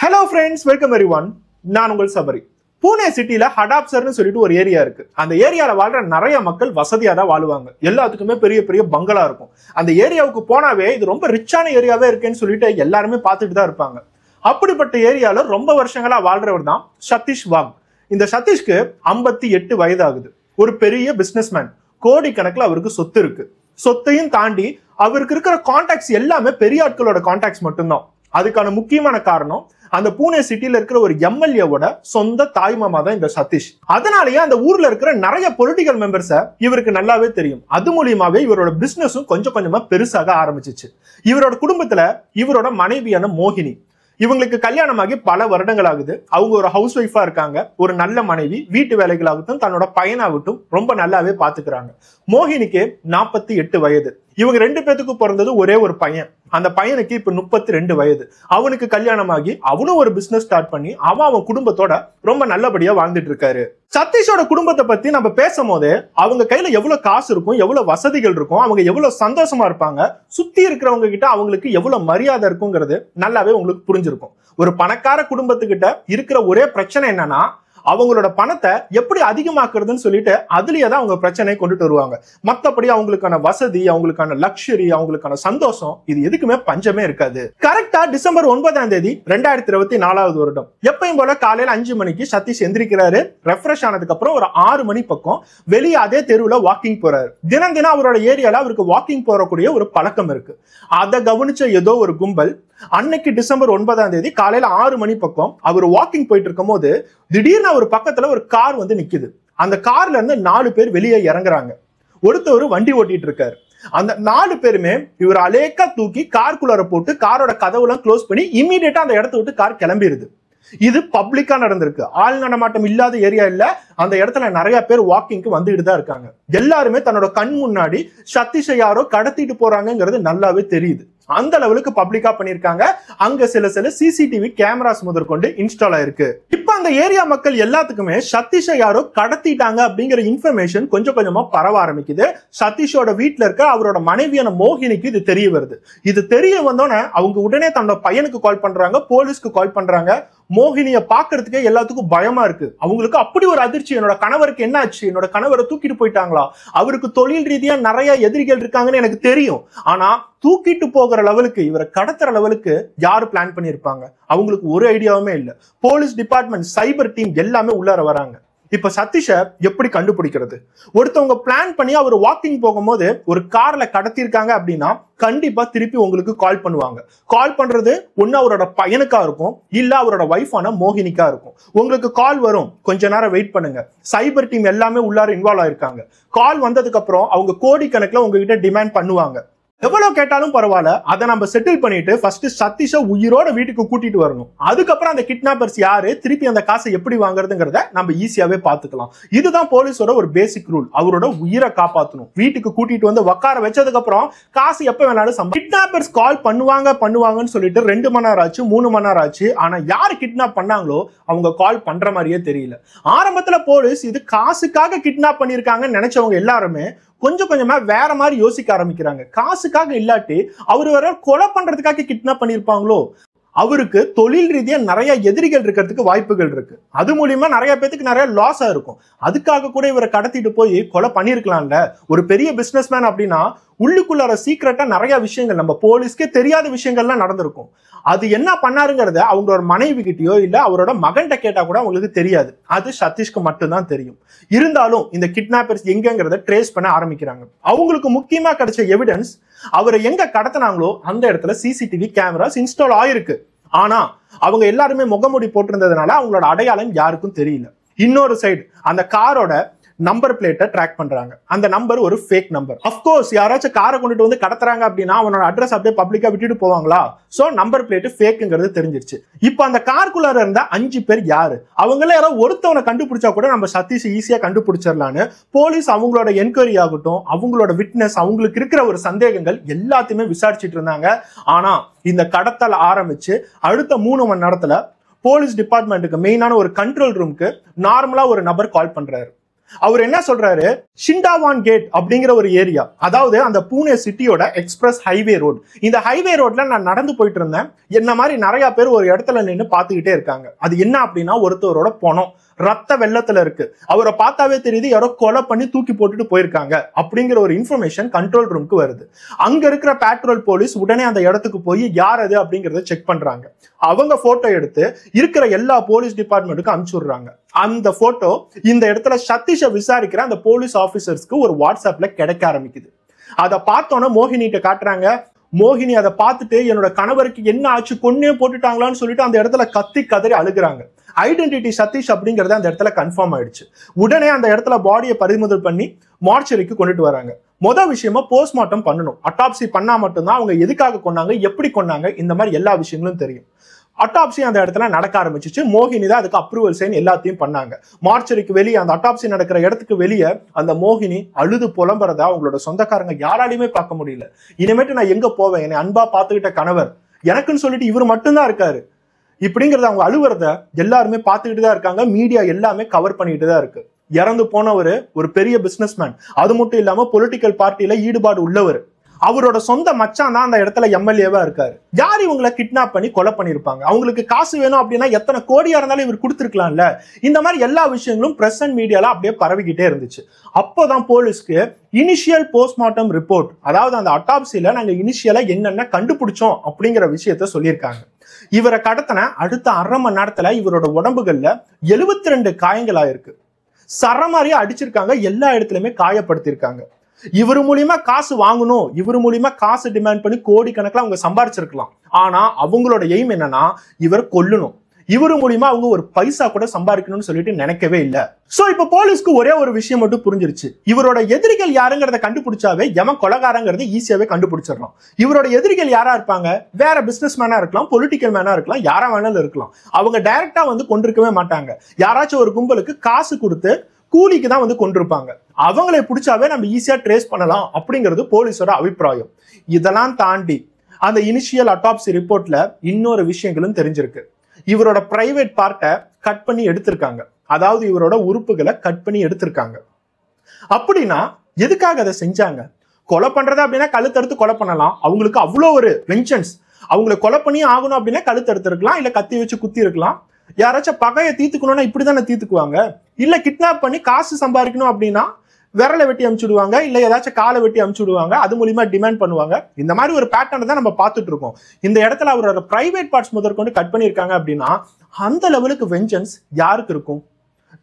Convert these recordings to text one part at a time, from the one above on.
Hello friends, welcome everyone. நான் உங்கள் சபரி. பூனே சிட்டில ஹடாப்சர்னு சொல்லிட்டு ஒரு ஏரியா இருக்கு. அந்த ஏரியால வாழ்ற நிறைய மக்கள் வசதியா தான் வாழுவாங்க. எல்லாத்துக்குமே பெரிய பெரிய பங்களா இருக்கும். அந்த ஏரியாவுக்கு போனாவே இது ரொம்ப ரிச்சான ஏரியாவே இருக்குன்னு சொல்லிட்டு எல்லாருமே பார்த்துட்டு தான் இருப்பாங்க. அப்படிப்பட்ட ஏரியால ரொம்ப வருஷங்களா வாழ்றவர் தான் சதீஷ் வாக். இந்த சதீஷ்க்கு 58 வயது ஆகுது. ஒரு பெரிய பிசினஸ்மேன். கோடிக்கணக்கில் அவருக்கு சொத்து இருக்கு. சொத்தையும் தாண்டி அவருக்கு இருக்கிற கான்டாக்ட்ஸ் எல்லாமே பெரிய ஆட்களோட கான்டாக்ட்ஸ் மட்டும்தான். அதுக்கான முக்கியமான காரணம் அந்த பூனே சிட்டில இருக்கிற ஒரு எம்எல்ஏவோட சொந்த தாய் மாமா தான் இந்த சதீஷ். அதனாலேயே அந்த ஊர்ல இருக்கிற நிறைய பொலிட்டிக்கல் மெம்பர்ஸை இவருக்கு நல்லாவே தெரியும். அது மூலியமாவே இவரோட பிசினஸும் கொஞ்சம் கொஞ்சமா பெருசாக ஆரம்பிச்சிச்சு. இவரோட குடும்பத்துல இவரோட மனைவியான மோகினி, இவங்களுக்கு கல்யாணமாகி பல வருடங்கள் ஆகுது. அவங்க ஒரு ஹவுஸ் ஒய்ஃபா இருக்காங்க. ஒரு நல்ல மனைவி, வீட்டு வேலைகளாகட்டும் தன்னோட பையனாகட்டும் ரொம்ப நல்லாவே பாத்துக்கிறாங்க. மோகினிக்கு 48 வயது. இவங்க ரெண்டு பேத்துக்கு பிறந்தது ஒரே ஒரு பையன். அந்த பையனுக்கு இப்ப 32 வயது. அவனுக்கு கல்யாணமாகி அவனும் ஒரு பிசினஸ் ஸ்டார்ட் பண்ணி அவன் குடும்பத்தோட ரொம்ப நல்லபடியா வாழ்ந்துட்டு இருக்காரு. சதீஷோட குடும்பத்தை பத்தி நம்ம பேசும்போது அவங்க கையில எவ்வளவு காசு இருக்கும், எவ்வளவு வசதிகள் இருக்கும், அவங்க எவ்வளவு சந்தோஷமா இருப்பாங்க, சுத்தி இருக்கிறவங்க கிட்ட அவங்களுக்கு எவ்வளவு மரியாதை இருக்குங்கிறது நல்லாவே உங்களுக்கு புரிஞ்சிருக்கும். ஒரு பணக்கார குடும்பத்துக்கிட்ட இருக்கிற ஒரே பிரச்சனை என்னன்னா அவங்களோட பணத்தை எப்படி அதிகமாக்குறதுன்னு சொல்லிட்டு அதுலயே தான் அவங்க பிரச்சனையை கொண்டுட்டு வருவாங்க. மத்தபடி அவங்களுக்கான வசதி, அவங்களுக்கான லக்ஸரி, அவங்களுக்கான சந்தோஷம் இது எதுக்குமே பஞ்சமே இருக்காது. கரெக்டா டிசம்பர் 9ஆம் தேதி 2024 வருடம் எப்பயும் போல காலையில 5 மணிக்கு சதீஷ் எந்திரிக்கிறாரு. ரெஃப்ரெஷ் ஆனதுக்கு அப்புறம் ஒரு 6 மணி பக்கம் வெளியே அதே தெருவுல வாக்கிங் போறாரு. தினம் தினம் அவரோட ஏரியால அவருக்கு வாக்கிங் போறக்கூடிய ஒரு பழக்கம் இருக்கு. அதை கவனிச்ச ஏதோ ஒரு கும்பல் அன்னைக்கு டிசம்பர் 9ஆம் தேதி காலையில 6 மணி பக்கம் அவர் வாக்கிங் போயிட்டு இருக்கும் போது திடீர்னு ஒரு பக்கத்துல ஒரு கார் வந்து நிக்குது. அந்த கார்ல இருந்து 4 பேர் வெளியே இறங்குறாங்க. ஒருத்தர் வண்டி ஓட்டிட்டு இருக்காரு. அந்த 4 பேருமே இவர் அலேக்கா தூக்கி கார்குள்ளார போட்டு காரோட கதவுலாம் க்ளோஸ் பண்ணி இமீடியட்டா அந்த இடத்த விட்டு கார் கிளம்பிடுது. இது பப்ளிக்கா நடந்திருக்கு. ஆள் நடமாட்டம் இல்லாத ஏரியா இல்ல. அந்த இடத்துல நிறைய பேர் வாக்கிங்க்கு வந்துட்டு தான் இருக்காங்க. எல்லாருமே தன்னோட கண் முன்னாடி சதீஷை யாரோ கடத்திட்டு போறாங்கிறது நல்லாவே தெரியுது. அந்த லெவலுக்கு பப்ளிக்கா பண்ணிருக்காங்க. அங்க சில சிசிடிவி கேமராஸ் முதற்கொண்டு இன்ஸ்டால் ஆயிருக்கு. இப்ப அந்த ஏரியா மக்கள் எல்லாத்துக்குமே சதீஷை யாரோ கடத்திட்டாங்க அப்படிங்கிற இன்ஃபர்மேஷன் கொஞ்சம் கொஞ்சமா பரவ ஆரம்பிக்குது. சதீஷோட வீட்டுல இருக்க அவரோட மனைவியான மோகினிக்கு இது தெரிய வருது. இது தெரிய வந்தோன்னே அவங்க உடனே தன்னோட பையனுக்கு கால் பண்றாங்க, போலீஸ்க்கு கால் பண்றாங்க. மோகினியை பாக்குறதுக்கே எல்லாத்துக்கும் பயமா இருக்கு. அவங்களுக்கு அப்படி ஒரு அதிர்ச்சி, என்னோட கணவருக்கு என்ன ஆச்சு, என்னோட கணவரை தூக்கிட்டு போயிட்டாங்களா, அவருக்கு தொழில் ரீதியா நிறைய எதிரிகள் இருக்காங்கன்னு எனக்கு தெரியும். ஆனா தூக்கிட்டு போகிற லெவலுக்கு, இவரை கடத்துற லெவலுக்கு யாரு பிளான் பண்ணிருப்பாங்க? அவங்களுக்கு ஒரு ஐடியாவுமே இல்ல. போலீஸ் டிபார்ட்மெண்ட், சைபர் டீம் எல்லாமே உள்ளார வராங்க. இப்ப சதீஷை எப்படி கண்டுபிடிக்கிறது? ஒருத்தவங்க பிளான் பண்ணி அவர் வாக்கிங் போகும்போது ஒரு கார்ல கடத்திருக்காங்க அப்படின்னா கண்டிப்பா திருப்பி உங்களுக்கு கால் பண்ணுவாங்க. கால் பண்றது ஒன்னு அவரோட பையனுக்கா இருக்கும், இல்ல அவரோட வைஃபான மோகினிக்கா இருக்கும். உங்களுக்கு கால் வரும், கொஞ்ச நேரம் வெயிட் பண்ணுங்க. சைபர் டீம் எல்லாமே உள்ளார இன்வால்வ் ஆயிருக்காங்க. கால் வந்ததுக்கு அப்புறம் அவங்க கோடிக்கணக்கில் உங்ககிட்ட டிமாண்ட் பண்ணுவாங்க. எவ்வளவு கேட்டாலும் பரவாயில்ல, அதை நம்ம செட்டில் பண்ணிட்டு ஃபர்ஸ்ட் சதீஷை உயிரோட வீட்டுக்கு கூட்டிட்டு வரணும். அதுக்கப்புறம் அந்த கிட்னாப்பர்ஸ் யாரு, திருப்பி அந்த காசை எப்படி வாங்குறதுங்கிறத நம்ம ஈஸியாவே பாத்துக்கலாம். இதுதான் போலீஸோட ஒரு பேசிக் ரூல். அவரோட உயிரை காப்பாற்றணும். வீட்டுக்கு கூட்டிட்டு வந்து உட்கார வச்சதுக்கு அப்புறம் காசு எப்ப வேணாலும் கிட்னாப்பர்ஸ் கால் பண்ணுவாங்கன்னு சொல்லிட்டு 2 மணி நேரம் ஆச்சு, 3 மணி நேரம் ஆச்சு. ஆனா யாரு கிட்னாப் பண்ணாங்களோ அவங்க கால் பண்ற மாதிரியே தெரியல. ஆரம்பத்துல போலீஸ் இது காசுக்காக கிட்னாப் பண்ணிருக்காங்கன்னு நினைச்சவங்க எல்லாருமே கொஞ்சம் கொஞ்சமா வேற மாதிரி யோசிக்க ஆரம்பிக்கிறாங்க. காசுக்காக இல்லாட்டி அவர் வேற கொலை பண்றதுக்காக கிட்னாப் பண்ணிருப்பாங்களோ? அவருக்கு தொழில் ரீதியா நிறைய எதிரிகள் இருக்கிறதுக்கு வாய்ப்புகள் இருக்கு. அது மூலியமா நிறைய பேத்துக்கு நிறைய லாஸ் ஆயிருக்கும். அதுக்காக கூட இவரை கடத்திட்டு போய் கொலை பண்ணிருக்கலாம்ல. ஒரு பெரிய பிசினஸ்மேன் அப்படின்னா உள்ளுக்குள்ளார சீக்கிரட்டா நிறைய விஷயங்கள், நம்ம போலீஸ்க்கே தெரியாத விஷயங்கள்லாம் நடந்திருக்கும். அது என்ன பண்ணாருங்கிறத அவங்களோட மனைவி கிட்டயோ இல்ல அவரோட மகன்கிட்ட கேட்டா கூட அவங்களுக்கு தெரியாது. அது சதீஷ்க்கு மட்டும்தான் தெரியும். இருந்தாலும் இந்த கிட்னாப்பர்ஸ் எங்கிறத ட்ரேஸ் பண்ண ஆரம்பிக்கிறாங்க. அவங்களுக்கு முக்கியமா கிடைச்ச எவிடன்ஸ், அவரை எங்க கடத்தினாங்களோ அந்த இடத்துல சிசிடிவி கேமராஸ் இன்ஸ்டால் ஆயிருக்கு. ஆனா அவங்க எல்லாருமே முகமூடி போட்டிருந்ததுனால அவங்களோட அடையாளம் யாருக்கும் தெரியல. இன்னொரு சைடு அந்த காரோட நம்பர் பிளேட்டை ட்ராக் பண்றாங்க. அந்த நம்பர் ஒரு ஃபேக் நம்பர். அஃப்கோர்ஸ் யாராச்சும் காரை கொண்டுட்டு வந்து கடத்துறாங்க அப்படின்னா அவனோட அட்ரஸ் அப்படியே பப்ளிக்கா விட்டுட்டு போவாங்களா? சோ நம்பர் பிளேட் ஃபேக்குங்கிறது தெரிஞ்சிருச்சு. இப்போ அந்த காருக்குள்ளார இருந்த 5 பேர் யாரு? அவங்கள யாரோ ஒருத்தவனை கண்டுபிடிச்சா கூட நம்ம சதீஷ் ஈஸியா கண்டுபிடிச்சிடலான்னு போலீஸ் அவங்களோட என்கொயரி ஆகட்டும், அவங்களோட விட்னஸ், அவங்களுக்கு இருக்கிற ஒரு சந்தேகங்கள் எல்லாத்தையுமே விசாரிச்சுட்டு இருந்தாங்க. ஆனா இந்த கடத்தல் ஆரம்பிச்சு அடுத்த 3 மணி நேரத்துல போலீஸ் டிபார்ட்மெண்ட்டுக்கு மெயினான ஒரு கண்ட்ரோல் ரூமுக்கு நார்மலா ஒரு நபர் கால் பண்றாரு. அவர் என்ன சொல்றாரு, ஷிண்டாவான் கேட் அப்படிங்கிற ஒரு ஏரியா, அதாவது அந்த பூனே சிட்டியோட எக்ஸ்பிரஸ் ஹைவே ரோடு. இந்த ஹைவே ரோட்ல நான் நடந்து போயிட்டு இருந்தேன். என்ன மாதிரி நிறைய பேர் ஒரு இடத்துல நின்று பார்த்துக்கிட்டே இருக்காங்க. அது என்ன அப்படின்னா, ஒருத்தரோட பணம் ரத்த வெள்ளத்துல இருக்கு. அவரை பார்த்தாவே தெரியுது யாரோ கொலை பண்ணி தூக்கி போட்டுட்டு போயிருக்காங்க அப்படிங்கிற ஒரு இன்ஃபர்மேஷன் கண்ட்ரோல் ரூமுக்கு வருது. அங்க இருக்கிற பேட்ரோல் போலீஸ் உடனே அந்த இடத்துக்கு போய் யார் அது அப்படிங்கறத செக் பண்றாங்க. அவங்க போட்டோ எடுத்து இருக்கிற எல்லா போலீஸ் டிபார்ட்மெண்ட்டுக்கு அனுப்பிச்சுடுறாங்க. அந்த போட்டோ இந்த இடத்துல சதீஷை விசாரிக்கிற அந்த போலீஸ் ஆபீசர்ஸ்க்கு ஒரு வாட்ஸ்அப்ல கிடைக்க ஆரம்பிக்குது. அதை பார்த்தோன்னா மோகினிட்ட காட்டுறாங்க. மோகினி அதை பார்த்துட்டு என்னோட கணவருக்கு என்ன ஆச்சு, கொன்னே போட்டுட்டாங்களான்னு சொல்லிட்டு அந்த இடத்துல கத்தி கதறி அழுகுறாங்க. ஐடென்டிட்டி சதீஷ் அப்படிங்கறது அந்த இடத்துல கன்ஃபார்ம் ஆயிடுச்சு. உடனே அந்த இடத்துல பாடியை பறிமுதல் பண்ணி மார்ச்சரிக்கு கொண்டுட்டு வராங்க. மொதல் விஷயமா போஸ்ட்மார்ட்டம் பண்ணணும். அட்டாப்சி பண்ணா மட்டும்தான் அவங்க எதுக்காக கொன்னாங்க, எப்படி கொன்னாங்க, இந்த மாதிரி எல்லா விஷயங்களும் தெரியும். அட்டாப்சி அந்த இடத்துல நடக்க ஆரம்பிச்சிச்சு. மோகினி தான் அதுக்கு அப்ரூவல் சைன் எல்லாத்தையும் பண்ணாங்க. மார்ச்சரிக்கு வெளியே, அந்த அட்டாப்சி நடக்கிற இடத்துக்கு வெளியே அந்த மோகினி அழுது புலம்புறத அவங்களோட சொந்தக்காரங்க யாராலையுமே பார்க்க முடியல. இனிமேட்டு நான் எங்க போவேன், என்னை அன்பா பார்த்துக்கிட்ட கணவர் எனக்குன்னு சொல்லிட்டு இவர் மட்டும்தான் இருக்காரு இப்படிங்கறத அவங்க அழுவுறத எல்லாருமே பார்த்துக்கிட்டு தான் இருக்காங்க. மீடியா எல்லாமே கவர் பண்ணிட்டு தான் இருக்கு. இறந்து போனவர் ஒரு பெரிய பிசினஸ்மேன், அது மட்டும் இல்லாம பொலிட்டிக்கல் பார்ட்டியில ஈடுபாடு உள்ளவர். அவரோட சொந்த மச்சான் தான் அந்த இடத்துல எம்எல்ஏவா இருக்காரு. யார் இவங்களை கிட்னாப் பண்ணி கொலை பண்ணிருப்பாங்க? அவங்களுக்கு காசு வேணும் அப்படின்னா எத்தனை கோடியா இருந்தாலும் இவர் கொடுத்துருக்கலாம்ல. இந்த மாதிரி எல்லா விஷயங்களும் பிரஸ் அண்ட் மீடியால அப்படியே பரவிக்கிட்டே இருந்துச்சு. அப்போதான் போலீஸ்க்கு இனிஷியல் போஸ்ட்மார்ட்டம் ரிப்போர்ட், அதாவது அந்த அட்டாப்சில நாங்க இனிஷியலா என்னென்ன கண்டுபிடிச்சோம் அப்படிங்கிற விஷயத்த சொல்லியிருக்காங்க. இவரை கடத்தின அடுத்த அரை மணி நேரத்துல இவரோட உடம்புகள்ல 72 காயங்கள் ஆயிருக்கு. சரமாரியா அடிச்சிருக்காங்க, எல்லா இடத்துலயுமே காயப்படுத்திருக்காங்க. இவர் மூலியமா காசு வாங்கணும், இவர் மூலியமா காசு டிமாண்ட் பண்ணி கோடி கணக்கில் அவங்க சம்பாரிச்சிருக்கலாம். ஆனா அவங்களோட எய்ம் என்னன்னா இவர் கொல்லணும். இவரு மூலியமா அவங்க ஒரு பைசா கூட சம்பாதிக்கணும்னு சொல்லிட்டு நினைக்கவே இல்லை. சோ இப்ப போலீஸ்க்கு ஒரே ஒரு விஷயம் மட்டும் புரிஞ்சிருச்சு. இவரோட எதிரிகள் யாருங்கிறத கண்டுபிடிச்சாவே எவன் கொலைகாரங்கிறத ஈஸியாவே கண்டுபிடிச்சிடலாம். இவரோட எதிரிகள் யாரா இருப்பாங்க? வேற பிசினஸ் மேனா இருக்கலாம், பொலிட்டிக்கல் மேனா இருக்கலாம், யாரா வேணாலும் இருக்கலாம். அவங்க டைரக்டா வந்து கொண்டிருக்கவே மாட்டாங்க. யாராச்சும் ஒரு கும்பலுக்கு காசு கொடுத்து கூலிக்கு தான் வந்து கொண்டிருப்பாங்க. அவங்களை பிடிச்சாவே நம்ம ஈஸியா ட்ரேஸ் பண்ணலாம் அப்படிங்கிறது போலீஸோட அபிப்பிராயம். இதெல்லாம் தாண்டி அந்த இனிஷியல் அட்டாப்சி ரிப்போர்ட்ல இன்னொரு விஷயங்களும் தெரிஞ்சிருக்கு. இவரோட பிரைவேட் பார்ட்டை கட் பண்ணி எடுத்திருக்காங்க. அதாவது இவரோட உறுப்புகளை கட் பண்ணி எடுத்திருக்காங்க. அப்படின்னா எதுக்காக அதை செஞ்சாங்க? கொலை பண்றதா அப்படின்னா கழுத்தறுத்து கொலை பண்ணலாம். அவங்களுக்கு அவ்வளோ ஒரு வெஞ்சன்ஸ். அவங்களை கொலை பண்ணி ஆகணும் அப்படின்னா கழுத்தறுத்திருக்கலாம், இல்ல கத்தி வச்சு குத்தி இருக்கலாம். யாராச்சும் பகையை தீர்த்துக்கணும்னா இப்படிதானே தீர்த்துக்குவாங்க. இல்ல கிட்னாப் பண்ணி காசு சம்பாதிக்கணும் அப்படின்னா விரலை வெட்டி அனுப்பிச்சுடுவாங்க, இல்ல ஏதாச்சும் காலை வெட்டி அனுப்பிச்சுடுவாங்க, அது மூலியமா டிமாண்ட் பண்ணுவாங்க. இந்த மாதிரி ஒரு பேட்டர்ன் தான் நம்ம பார்த்துட்டு இருக்கோம். இந்த இடத்துல அவரோட பிரைவேட் பார்ட்ஸ் முதற்கொண்டு கட் பண்ணியிருக்காங்க அப்படின்னா அந்த லெவலுக்கு வெஞ்சன்ஸ் யாருக்கு இருக்கும்?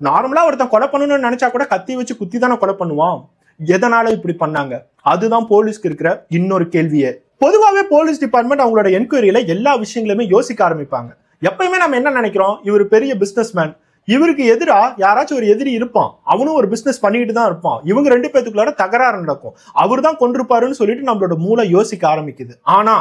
நார்மலா ஒருத்தன் கொலை பண்ணணும்னு நினைச்சா கூட கத்தி வச்சு குத்தி தானே கொலை பண்ணுவான். எதனால இப்படி பண்ணாங்க? அதுதான் போலீஸ்க்கு இருக்கிற இன்னொரு கேள்வியே. பொதுவாகவே போலீஸ் டிபார்ட்மெண்ட் அவங்களோட என்கொயரியில எல்லா விஷயங்களுமே யோசிக்க ஆரம்பிப்பாங்க. எப்பயுமே நம்ம என்ன நினைக்கிறோம், இவர் பெரிய பிசினஸ்மேன், இவருக்கு எதிரா யாராச்சும் ஒரு எதிரி இருப்பான், அவனும் ஒரு பிசினஸ் பண்ணிட்டு தான் இருப்பான், இவங்க ரெண்டு பேத்துக்குள்ளார தகராறு நடக்கும், அவர் தான் கொண்டிருப்பாருன்னு சொல்லிட்டு நம்மளோட மூளை யோசிக்க ஆரம்பிக்குது. ஆனா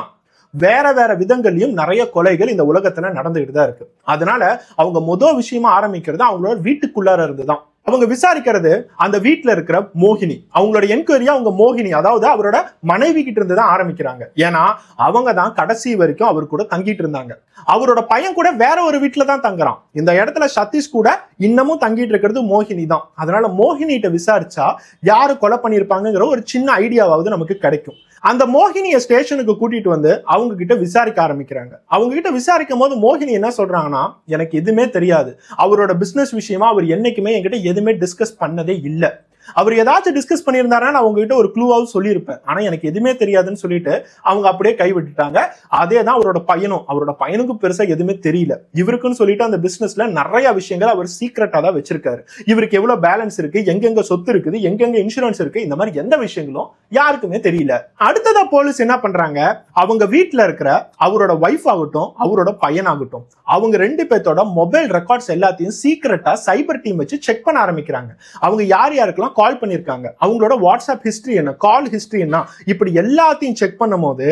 வேற வேற விதங்கள்லயும் நிறைய கொலைகள் இந்த உலகத்துல நடந்துகிட்டு தான் இருக்கு. அதனால அவங்க முதல் விஷயமா ஆரம்பிக்கிறது அவங்களோட வீட்டுக்குள்ளார இருந்துதான். அவங்க விசாரிக்கிறது அந்த வீட்டுல இருக்கிற மோகினி. அவங்களோட என்கொயரியா அவங்க மோகினி, அதாவது அவரோட மனைவி கிட்ட இருந்து தான் ஆரம்பிக்கிறாங்க. ஏன்னா அவங்க தான் கடைசி வரைக்கும் அவர் கூட தங்கிட்டு இருந்தாங்க. அவரோட பையன் கூட வேற ஒரு வீட்டுல தான் தங்குறான். இந்த இடத்துல சதீஷ் கூட இன்னமும் தங்கிட்டு இருக்கிறது மோகினி தான். அதனால மோகினிட்ட விசாரிச்சா யாரு கொலை பண்ணிருப்பாங்கிற ஒரு சின்ன ஐடியாவாவது நமக்கு கிடைக்கும். அந்த மோகினியை ஸ்டேஷனுக்கு கூட்டிட்டு வந்து அவங்க கிட்ட விசாரிக்க ஆரம்பிக்கிறாங்க. அவங்க கிட்ட விசாரிக்கும் போது மோகினி என்ன சொல்றாங்கன்னா, எனக்கு எதுவுமே தெரியாது, அவரோட பிசினஸ் விஷயமா அவர் என்னைக்குமே என்கிட்ட எதுவுமே டிஸ்கஸ் பண்ணதே இல்லை. அவர் ஏதாச்சும் டிஸ்கஸ் பண்ணியிருந்தாருன்னா நான் உங்ககிட்ட ஒரு க்ளூவாவது சொல்லியிருப்பேன். ஆனா எனக்கு எதுவுமே தெரியாதுன்னு சொல்லிட்டு அவங்க அப்படியே கைவிட்டுட்டாங்க. அதே தான் அவரோட பையனும். அவரோட பையனுக்கு பெருசா எதுவுமே தெரியல. இவருக்குன்னு சொல்லிட்டு அந்த பிசினஸ்ல நிறைய விஷயங்கள் அவர் சீக்ரெட்டா தான் வச்சிருக்காரு. இவருக்கு எவ்வளவு பேலன்ஸ் இருக்கு, எங்கெங்க சொத்து இருக்குது, எங்கெங்க இன்சூரன்ஸ் இருக்கு, இந்த மாதிரி எந்த விஷயங்களும் யாருக்குமே தெரியல. அடுத்ததா போலீஸ் என்ன பண்றாங்க, அவங்க வீட்டுல இருக்கிற அவரோட வைஃப் ஆகட்டும், அவரோட பையன் ஆகட்டும், அவங்க ரெண்டு பேர்த்தோட மொபைல் ரெக்கார்ட்ஸ் எல்லாத்தையும் சீக்ரெட்டா சைபர் டீம் வச்சு செக் பண்ண ஆரம்பிக்கிறாங்க. அவங்க யார் யாருக்கெல்லாம் கால் பண்ணிருக்காங்க, அவங்களோட வாட்ஸ்அப் ஹிஸ்டரி என்ன, கால் ஹிஸ்டரி என்ன, இப்படி எல்லாத்தையும் செக் பண்ணும் போது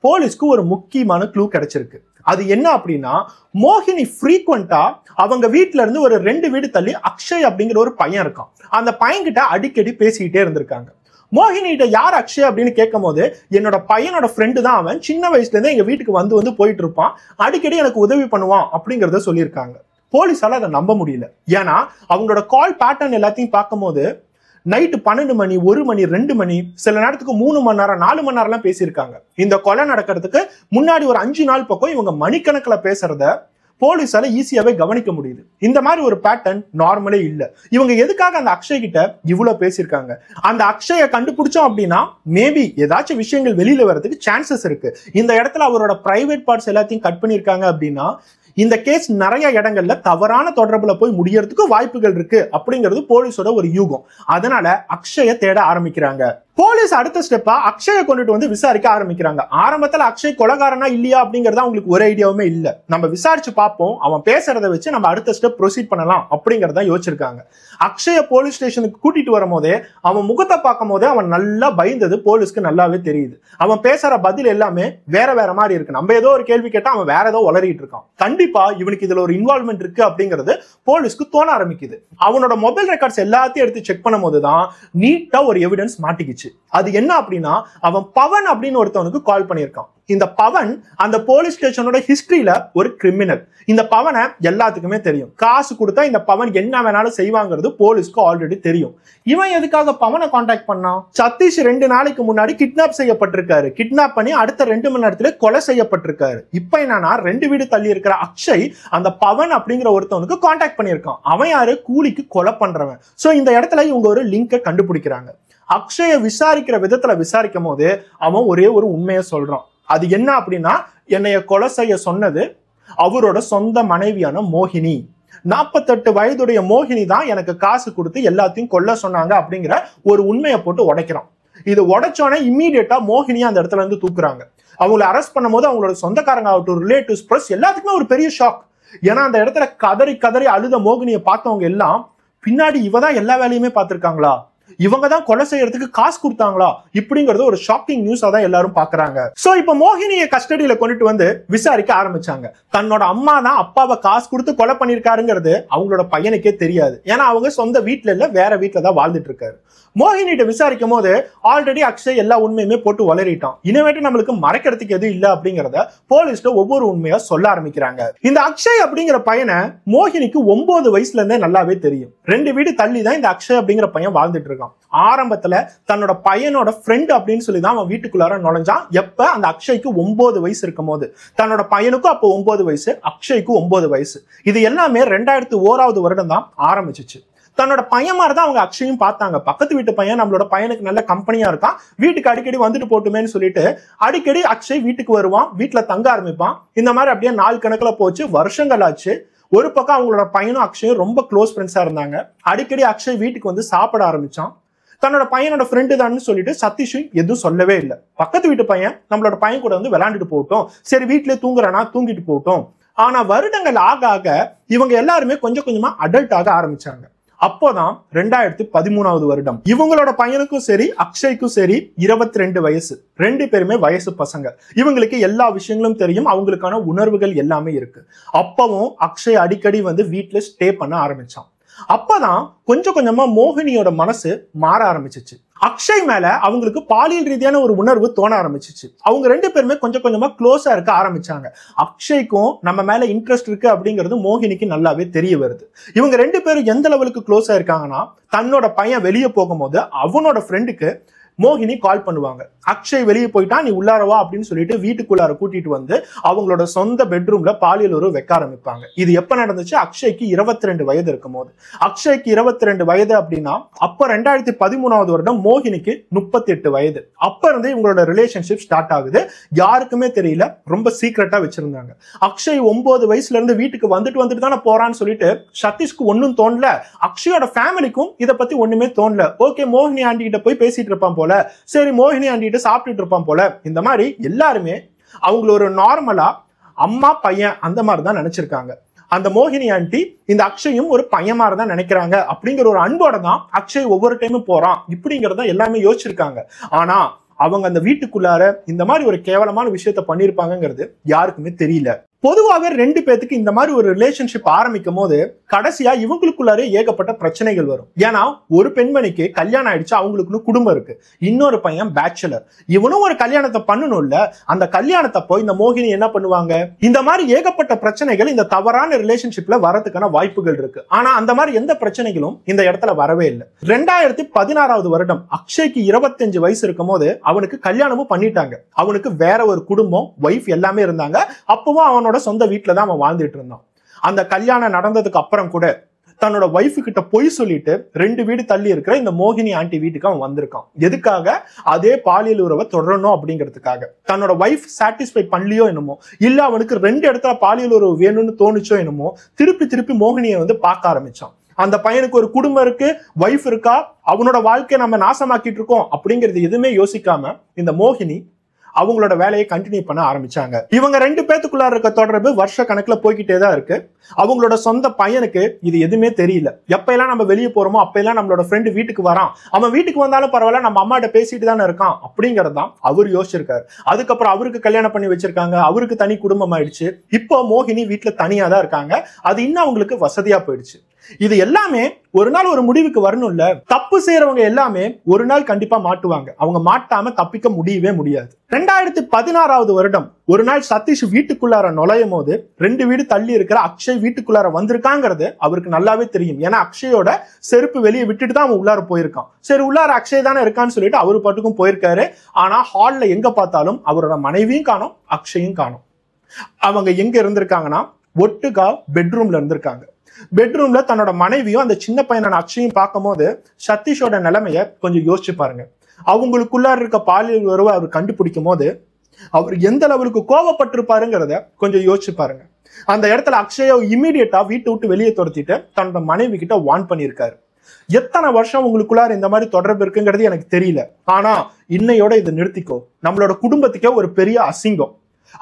போலீஸ்க்கு ஒரு முக்கியமான க்ளூ கிடைச்சிருக்கு. அது என்ன அப்படின்னா, மோகினி ஃப்ரீக்வெண்டா அவங்க வீட்டுல இருந்து ஒரு 2 வீடு தள்ளி அக்ஷய் அப்படிங்கிற ஒரு பையன் இருக்கான். அந்த பையன் கிட்ட அடிக்கடி பேசிக்கிட்டே இருந்திருக்காங்க. மோகினிட்ட யார் அக்ஷய் அப்படின்னு கேட்கும் போது, என்னோட பையனோட ஃப்ரெண்டு தான் அவன், சின்ன வயசுல இருந்து எங்க வீட்டுக்கு வந்து போயிட்டு இருப்பான், அடிக்கடி எனக்கு உதவி பண்ணுவான் அப்படிங்கறத சொல்லியிருக்காங்க. போலீஸால அதை நம்ப முடியல. ஏன்னா அவங்களோட கால் பேட்டர்ன் எல்லாத்தையும் பார்க்கும்போது நைட்டு 12 மணி, 1 மணி, 2 மணி, சில நேரத்துக்கு 3 மணி நேரம், 4 மணி நேரம்லாம் பேசியிருக்காங்க. இந்த கொலை நடக்கிறதுக்கு முன்னாடி ஒரு 5 நாள் பக்கம் இவங்க மணிக்கணக்கில் பேசுறத போலீஸால ஈஸியாவே கவனிக்க முடியுது. இந்த மாதிரி ஒரு பேட்டர்ன் நார்மலே இல்ல. இவங்க எதுக்காக அந்த அக்ஷய் கிட்ட இவ்வளவு பேசியிருக்காங்க? அந்த அக்ஷயை கண்டுபிடிச்சோம் அப்படின்னா மேபி ஏதாச்சும் விஷயங்கள் வெளியில வர்றதுக்கு சான்சஸ் இருக்கு. இந்த இடத்துல அவரோட பிரைவேட் பார்ட்ஸ் எல்லாத்தையும் கட் பண்ணிருக்காங்க அப்படின்னா இந்த கேஸ் நிறைய இடங்கள்ல தவறான தொடர்புல போய் முடியறதுக்கு வாய்ப்புகள் இருக்கு அப்படிங்கிறது போலீஸோட ஒரு யூகம். அதனால அக்ஷய தேட ஆரம்பிக்கிறாங்க. போலீஸ் அடுத்த ஸ்டெப்பா அக்ஷயை கொண்டுட்டு வந்து விசாரிக்க ஆரம்பிக்கிறாங்க. ஆரம்பத்துல அக்ஷய் கொலைகாரனா இல்லையா அப்படிங்கறத அவங்களுக்கு ஒரு ஐடியாவுமே இல்ல. நம்ம விசாரிச்சு பார்ப்போம், அவன் பேசுறத வச்சு நம்ம அடுத்த ஸ்டெப் ப்ரொசீட் பண்ணலாம் அப்படிங்கறத யோசிச்சிருக்காங்க. அக்ஷய போலீஸ் ஸ்டேஷனுக்கு கூட்டிட்டு வரும் போதே அவன் முகத்தை பார்க்கும் போதே அவன் நல்லா பயந்தது போலீஸ்க்கு நல்லாவே தெரியுது. அவன் பேசுற பதில் எல்லாமே வேற வேற மாதிரி இருக்கு. நம்ம ஏதோ ஒரு கேள்வி கேட்டா அவன் வேற ஏதோ உளறிட்டு இருக்கான். கண்டிப்பா இவனுக்கு இதுல ஒரு இன்வால்வ்மெண்ட் இருக்கு அப்படிங்கிறது போலீஸ்க்கு தோண ஆரம்பிக்குது. அவனோட மொபைல் ரெக்கார்ட்ஸ் எல்லாத்தையும் எடுத்து செக் பண்ணும் போதுதான் நீட்டா ஒரு எவிடன்ஸ் மாட்டிக்கிச்சு. அது என்ன அப்படின்னா, அவன் பவன் அப்படின்னு ஒருத்தவனுக்கு கால் பண்ணியிருக்கான். இந்த பவன் அந்த போலீஸ் ஸ்டேஷனோட ஹிஸ்டரியில ஒரு கிரிமினல். இந்த பவனை எல்லாத்துக்குமே தெரியும். காசு கொடுத்தா இந்த பவன் என்ன வேணாலும் செய்வாங்கிறது போலீஸ்க்கு ஆல்ரெடி தெரியும். இவன் எதுக்காக பவனை கான்டாக்ட் பண்ணான்? சதீஷ் 2 நாளைக்கு முன்னாடி கிட்னாப் செய்யப்பட்டிருக்காரு. கிட்னாப் பண்ணி அடுத்த 2 மணி நேரத்துல கொலை செய்யப்பட்டிருக்காரு. இப்ப என்னன்னா 2 வீடு தள்ளி இருக்கிற அக்ஷய் அந்த பவன் அப்படிங்கிற ஒருத்தவனுக்கு கான்டாக்ட் பண்ணியிருக்கான். அவன் யாரு? கூலிக்கு கொலை பண்றவன். சோ இந்த இடத்துல இவங்க ஒரு லிங்கை கண்டுபிடிக்கிறாங்க. அக்ஷய விசாரிக்கிற விதத்துல விசாரிக்கும் போது அவன் ஒரே ஒரு உண்மையை சொல்றான். அது என்ன அப்படின்னா, என்னைய கொலை செய்ய சொன்னது அவரோட சொந்த மனைவியான மோகினி. 48 வயதுடைய மோகினி தான் எனக்கு காசு கொடுத்து எல்லாத்தையும் கொல்ல சொன்னாங்க அப்படிங்கிற ஒரு உண்மையை போட்டு உடைக்கிறான். இது உடைச்சோன்னே இம்மீடியட்டா மோகினியை அந்த இடத்துல இருந்து தூக்குறாங்க. அவங்களை அரெஸ்ட் பண்ணும் போது அவங்களோட சொந்தக்காரங்க ஆகட்டும், ரிலேட்டிவ்ஸ், பிரஸ் எல்லாத்துக்குமே ஒரு பெரிய ஷாக். ஏன்னா அந்த இடத்துல கதறி கதறி அழுத மோகினியை பார்த்தவங்க எல்லாம் பின்னாடி இவதான் எல்லா வேலையுமே பார்த்திருக்காங்களா, இவங்க தான் கொலை செய்யறதுக்கு காசு கொடுத்தாங்களா, இப்படிங்கறது ஒரு ஷாக்கிங் நியூஸா தான் எல்லாரும் பாக்குறாங்க. சோ இப்ப மோகினியை கஸ்டடியில கொண்டுட்டு வந்து விசாரிக்க ஆரம்பிச்சாங்க. தன்னோட அம்மா தான் அப்பாவை காசு கொடுத்து கொலை பண்ணிருக்காருங்கிறது அவங்களோட பையனுக்கே தெரியாது. ஏன்னா அவங்க சொந்த வீட்டுல இல்ல, வேற வீட்டுல தான் வாழ்ந்துட்டு இருக்காரு. மோகினிட்ட விசாரிக்கும் போது ஆல்ரெடி அக்ஷய் எல்லா உண்மையுமே போட்டு வளரிட்டான். இனிமேட்டு நம்மளுக்கு மறைக்கிறதுக்கு எதுவும் இல்ல அப்படிங்கறத போலீஸ்ல ஒவ்வொரு உண்மையா சொல்ல ஆரம்பிக்கிறாங்க. இந்த அக்ஷய் அப்படிங்கிற பையனை மோகினிக்கு 9 வயசுல இருந்தே நல்லாவே தெரியும். 2 வீடு தள்ளி தான் இந்த அக்ஷய் அப்படிங்கிற பையன் வாழ்ந்துட்டு இருக்கான். ஆரம்பத்துல தன்னோட பையனோட ஃப்ரெண்ட் அப்படின்னு சொல்லி தான் அவன் வீட்டுக்குள்ளார நுழைஞ்சான். எப்ப அந்த அக்ஷய்க்கு 9 வயசு இருக்கும் போது. தன்னோட பையனுக்கும் அப்போ 9 வயசு, அக்ஷய்க்கு 9 வயசு. இது எல்லாமே 2001வது வருடம் தான் ஆரம்பிச்சிச்சு. தன்னோட பையன் மாதிரி தான் அவங்க அக்ஷயும் பார்த்தாங்க. பக்கத்து வீட்டு பையன் நம்மளோட பையனுக்கு நல்ல கம்பெனியா இருக்கான், வீட்டுக்கு அடிக்கடி வந்துட்டு போட்டுமேன்னு சொல்லிட்டு அடிக்கடி அக்ஷய் வீட்டுக்கு வருவான், வீட்டுல தங்க ஆரம்பிப்பான். இந்த மாதிரி அப்படியே நாள் கணக்குல போச்சு, வருஷங்கள் ஆச்சு. ஒரு பக்கம் அவங்களோட பையனும் அக்ஷயும் ரொம்ப க்ளோஸ் ஃப்ரெண்ட்ஸா இருந்தாங்க. அடிக்கடி அக்ஷய் வீட்டுக்கு வந்து சாப்பிட ஆரம்பிச்சான். தன்னோட பையனோட ஃப்ரெண்டு தான் சொல்லிட்டு சதீஷும் எதுவும் சொல்லவே இல்லை. பக்கத்து வீட்டு பையன் நம்மளோட பையன் கூட வந்து விளையாண்டுட்டு போகட்டும், சரி வீட்டுல தூங்குறானா தூங்கிட்டு போகட்டும். ஆனா வருடங்கள் ஆக ஆக இவங்க எல்லாருமே கொஞ்சம் கொஞ்சமா அடல்ட் ஆக ஆரம்பிச்சாங்க. அப்போதான் 2013வது வருடம். இவங்களோட பையனுக்கும் சரி அக்ஷய்க்கும் சரி 22 வயசு. 2 பேருமே வயசு பசங்க. இவங்களுக்கு எல்லா விஷயங்களும் தெரியும், அவங்களுக்கான உணர்வுகள் எல்லாமே இருக்கு. அப்பவும் அக்ஷய் அடிக்கடி வந்து வீட்டுல ஸ்டே பண்ண ஆரம்பிச்சான். அப்பதான் கொஞ்சம் கொஞ்சமா மோகினியோட மனசு மாற ஆரம்பிச்சிச்சு. அக்ஷய் மேல அவங்களுக்கு பாலியல் ரீதியான ஒரு உணர்வு தோண ஆரம்பிச்சிச்சு. அவங்க 2 பேருமே கொஞ்சம் கொஞ்சமா க்ளோஸா இருக்க ஆரம்பிச்சாங்க. அக்ஷய்க்கும் நம்ம மேல இன்ட்ரெஸ்ட் இருக்கு அப்படிங்கிறது மோகினிக்கு நல்லாவே தெரிய வருது. இவங்க 2 பேரும் எந்த லெவலுக்கு க்ளோஸா இருக்காங்கன்னா, தன்னோட பையன் வெளியே போகும்போது அவனோட ஃப்ரெண்டுக்கு மோகினி கால் பண்ணுவாங்க. அக்ஷய் வெளியே போயிட்டா, நீ உள்ளாரவா அப்படின்னு சொல்லிட்டு வீட்டுக்குள்ளார கூட்டிட்டு வந்து அவங்களோட சொந்த பெட்ரூம்ல பாலியல் உறவு வைக்க ஆரம்பிப்பாங்க. இது எப்ப நடந்துச்சு? அக்ஷய்க்கு 22 வயது இருக்கும் போது. அக்ஷய்க்கு 22 வயது அப்படின்னா அப்ப 2013வது வருடம் மோகினிக்கு 38 வயது. அப்ப இருந்து இவங்களோட ரிலேஷன்ஷிப் ஸ்டார்ட் ஆகுது. யாருக்குமே தெரியல, ரொம்ப சீக்கிரட்டா வச்சிருந்தாங்க. அக்ஷய் 9 வயசுல இருந்து வீட்டுக்கு வந்துட்டு தானே போறான்னு சொல்லிட்டு சதீஷ்க்கு ஒன்னும் தோணல. அக்ஷயோட ஃபேமிலிக்கும் இதை பத்தி ஒண்ணுமே தோணல. ஓகே, மோகினி ஆண்டி கிட்ட போய் பேசிட்டு இருப்பான் போல, சரி மோகினி ஆண்டி சாப்பிட்டுட்டு இருப்பான் போல. இந்த மாதிரி எல்லாருமே அவங்கள ஒரு நார்மலா அம்மா பையன் அந்த மாதிரி தான் நினைச்சிருக்காங்க. அந்த மோகினி ஆண்டி இந்த அக்ஷயும் ஒரு பையன் மாதிரி தான் நினைக்கிறாங்க. அப்படிங்கிற ஒரு அன்போட தான் அக்ஷய் ஒவ்வொரு டைமும் போறான் இப்படிங்கறத எல்லாமே யோசிச்சிருக்காங்க. ஆனா அவங்க அந்த வீட்டுக்குள்ளார இந்த மாதிரி ஒரு கேவலமான விஷயத்த பண்ணிருப்பாங்கிறது யாருக்குமே தெரியல. பொதுவாகவே ரெண்டு பேத்துக்கு இந்த மாதிரி ஒரு ரிலேஷன்ஷிப் ஆரம்பிக்கும் போது கடைசியா இவங்களுக்குள்ளாரே ஏகப்பட்ட பிரச்சனைகள் வரும். ஏன்னா ஒரு பெண்மணிக்கு கல்யாணம் ஆயிடுச்சு, அவங்களுக்குன்னு குடும்பம் இருக்கு, இன்னொரு பையன் பேச்சுலர், இவனும் ஒரு கல்யாணத்தை பண்ணணும்ல. அந்த கல்யாணத்தை போய் இந்த மோகினி என்ன பண்ணுவாங்க? இந்த மாதிரி ஏகப்பட்ட பிரச்சனைகள் இந்த தவறான ரிலேஷன்ஷிப்ல வரதுக்கான வாய்ப்புகள் இருக்கு. ஆனா அந்த மாதிரி எந்த பிரச்சனைகளும் இந்த இடத்துல வரவே இல்லை. 2016 வருடம் அக்ஷய்க்கு 25 வயசு இருக்கும் போது அவனுக்கு கல்யாணமும் பண்ணிட்டாங்க. அவனுக்கு வேற ஒரு குடும்பம், வைஃப் எல்லாமே இருந்தாங்க. அப்பவும் அவனோட சொந்த வீட்டுல தான் அவன் வாழ்ந்துட்டு இருந்தான். அந்த கல்யாணம் நடந்ததுக்கு அப்புறம் கூட தன்னோட வைஃப் கிட்ட பொய் சொல்லிட்டு 2 வீடு தள்ளி இருக்கிற இந்த மோகினி ஆண்டி வீட்டுக்கு அவன் வந்திருக்கான். எதுக்காக? அதே பாலியல் உறவை தொடரணும் அப்படிங்கிறதுக்காக. தன்னோட வைஃப் சாட்டிஸ்ஃபை பண்ணலையோ என்னமோ, இல்ல அவனுக்கு 2 இடத்துல பாலியல் உறவு வேணும்னு தோணுச்சோ என்னமோ, திருப்பி திருப்பி மோகினியை வந்து பார்க்க ஆரம்பிச்சான். அந்த பையனுக்கு ஒரு குடும்பம் இருக்கு, வைஃப் இருக்கா, அவனோட வாழ்க்கையை நம்ம நாசமாக்கிட்டு இருக்கோம் அப்படிங்கிறது எதுவுமே யோசிக்காம இந்த மோகினி அவங்களோட வேலையை கண்டினியூ பண்ண ஆரம்பிச்சாங்க. இவங்க 2 பேத்துக்குள்ள இருக்க தொடர்பு வருஷ கணக்குல போய்கிட்டே தான் இருக்கு. அவங்களோட சொந்த பையனுக்கு இது எதுவுமே தெரியல. எப்ப எல்லாம் நம்ம வெளியே போறோமோ அப்ப எல்லாம் நம்மளோட ஃப்ரெண்டு வீட்டுக்கு வரான், அவன் வீட்டுக்கு வந்தாலும் பரவாயில்ல, நம்ம அம்மாட்ட பேசிட்டு தானே இருக்கான் அப்படிங்கறதான் அவர் யோசிச்சிருக்காரு. அதுக்கப்புறம் அவருக்கு கல்யாணம் பண்ணி வச்சிருக்காங்க, அவருக்கு தனி குடும்பம் ஆயிடுச்சு. இப்போ மோகினி வீட்டுல தனியா தான் இருக்காங்க. அது இன்னும் அவங்களுக்கு வசதியா போயிடுச்சு. இது எல்லாமே ஒரு நாள் ஒரு முடிவுக்கு வரணும்ல. தப்பு செய்யறவங்க எல்லாமே ஒரு நாள் கண்டிப்பா மாட்டுவாங்க. அவங்க மாட்டாம தப்பிக்க முடியவே முடியாது. 2016 வருடம் ஒரு நாள் சதீஷ் வீட்டுக்குள்ளார நுழையும் போது 2 வீடு தள்ளி இருக்கிற அக்ஷய் வீட்டுக்குள்ளார வந்திருக்காங்கிறது அவருக்கு நல்லாவே தெரியும். ஏன்னா அக்ஷயோட செருப்பு வெளியே விட்டுட்டு தான் அவன் உள்ளார போயிருக்கான். சரி, உள்ளார அக்ஷய் தானே இருக்கான்னு சொல்லிட்டு அவரு பாட்டுக்கும் போயிருக்காரு. ஆனா ஹால்ல எங்க பார்த்தாலும் அவரோட மனைவியும் காணோம், அக்ஷயும் காணோம். அவங்க எங்க இருந்திருக்காங்கன்னா ஒட்டுக்கா பெட்ரூம்ல இருந்திருக்காங்க. பெட்ரூம்ல தன்னோட மனைவியும் அந்த சின்ன பையனான அக்ஷயும் பார்க்கும் போது சதீஷோட நிலைமைய கொஞ்சம் யோசிச்சு பாருங்க. அவங்களுக்குள்ளார இருக்க பாலியல் உறவை அவர் கண்டுபிடிக்கும் போது அவர் எந்த லெவலுக்கு கோவப்பட்டிருப்பாருங்கிறத கொஞ்சம் யோசிச்சு பாருங்க. அந்த இடத்துல அக்ஷய இமீடியட்டா வீட்டை விட்டு வெளியே துரத்திட்டு தன்னோட மனைவி கிட்ட வார்ன் பண்ணியிருக்காரு. எத்தனை வருஷம் உங்களுக்குள்ளார இந்த மாதிரி தொடர்பு இருக்குங்கிறது எனக்கு தெரியல, ஆனா இன்னையோட இதை நிறுத்திக்கோ, நம்மளோட குடும்பத்துக்கே ஒரு பெரிய அசிங்கம்.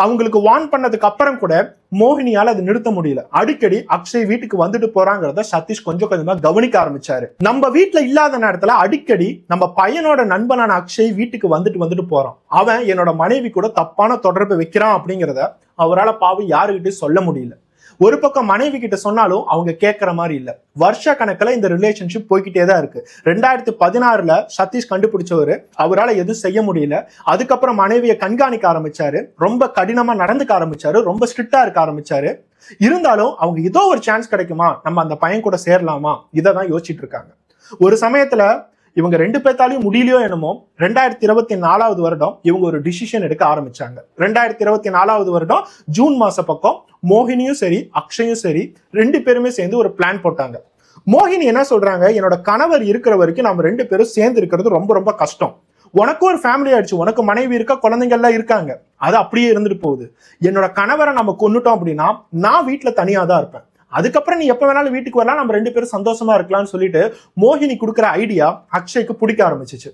அவங்களுக்கு வார்ன் பண்ணதுக்கு அப்புறம் கூட மோகினியால அது நிறுத்த முடியல. அடிக்கடி அக்ஷய் வீட்டுக்கு வந்துட்டு போறாங்கிறத சதீஷ் கொஞ்சம் கொஞ்சமா கவனிக்க ஆரம்பிச்சாரு. நம்ம வீட்டுல இல்லாத நேரத்துல அடிக்கடி நம்ம பையனோட நண்பனான அக்ஷய் வீட்டுக்கு வந்துட்டு போறான். அவன் என்னோட மனைவி கூட தப்பான தொடர்பு வைக்கிறான் அப்படிங்கிறத அவரால் பாவம் யாருகிட்டையும் சொல்ல முடியல. ஒரு பக்கம் மனைவி கிட்ட சொன்னாலும் அவங்க கேட்கற மாதிரி இல்ல. வருஷ கணக்குல இந்த ரிலேஷன்ஷிப் போய்கிட்டே தான் இருக்கு. 2016 சதீஷ் கண்டுபிடிச்சவரு அவரால் எதுவும் செய்ய முடியல. அதுக்கப்புறம் மனைவியை கண்காணிக்க ஆரம்பிச்சாரு, ரொம்ப கடினமா நடந்துக்க ஆரம்பிச்சாரு, ரொம்ப ஸ்ட்ரிக்டா இருக்க ஆரம்பிச்சாரு. இருந்தாலும் அவங்க ஏதோ ஒரு சான்ஸ் கிடைக்குமா, நம்ம அந்த பையன் கூட சேரலாமா, இதை தான் யோசிச்சுட்டு இருக்காங்க. ஒரு சமயத்துல இவங்க 2 பேத்தாலையும் முடியலையோ என்னமோ 2024 வருடம் இவங்க ஒரு டிசிஷன் எடுக்க ஆரம்பிச்சாங்க. 2024 வருடம் ஜூன் மாச பக்கம் மோகினியும் சரி அக்ஷயும் சரி 2 பேருமே சேர்ந்து ஒரு பிளான் போட்டாங்க. மோகினி என்ன சொல்றாங்க, என்னோட கணவர் இருக்கிற வரைக்கும் நம்ம 2 பேரும் சேர்ந்து இருக்கிறது ரொம்ப ரொம்ப கஷ்டம். உனக்கும் ஒரு ஃபேமிலி ஆயிடுச்சு, உனக்கு மனைவி இருக்கா, குழந்தைங்க எல்லாம் இருக்காங்க, அது அப்படியே இருந்துட்டு போகுது. என்னோட கணவரை நம்ம கொன்னுட்டோம் அப்படின்னா நான் வீட்டுல தனியா தான் இருப்பேன். அதுக்கப்புறம் நீ எப்ப வேணாலும் வீட்டுக்கு வரலாம், நம்ம 2 பேரும் சந்தோஷமா இருக்கலாம்னு சொல்லிட்டு மோகினி கொடுக்குற ஐடியா அக்ஷய்க்கு பிடிக்க ஆரம்பிச்சிச்சு.